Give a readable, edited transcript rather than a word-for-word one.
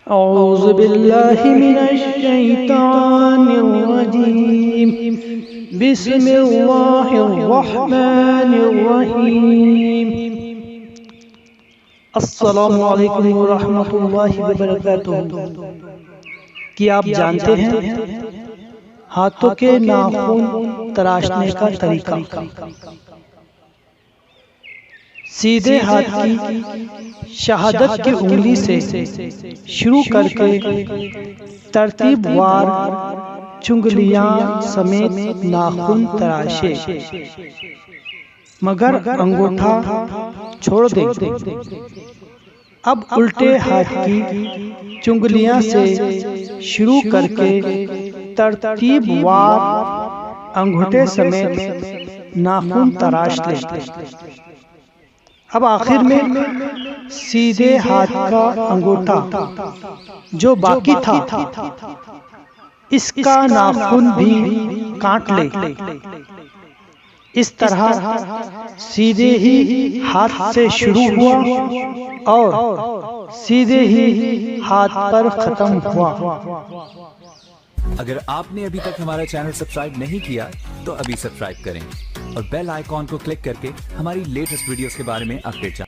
औज़ु बिल्लाहि मिनश शैतानिर रजीम। बिस्मिल्लाहिर रहमानिर रहीम। अस्सलामु अलैकुम व रहमतुल्लाहि व बरकातुहू। क्या आप जानते हैं हाथों के नाखून तराशने का तरीका? सीधे हाथ की शहादत की उंगली से शुरू करके तरतीबवार चुंगलियां समेत नाखून तराशे, मगर अंगूठा छोड़ दें। अब उल्टे हाथ की चुंगलियां से शुरू करके तरतीबवार अंगूठे समेत नाखून तराश लें। अब आखिर में सीधे हाथ का अंगूठा जो बाकी था, इसका नाखून भी काट ले। इस तरह सीधे ही हाथ से शुरू हुआ और सीधे ही हाथ पर खत्म हुआ। अगर आपने अभी तक हमारा चैनल सब्सक्राइब नहीं किया तो अभी सब्सक्राइब करें और बेल आइकॉन को क्लिक करके हमारी लेटेस्ट वीडियोस के बारे में अपडेट जानें।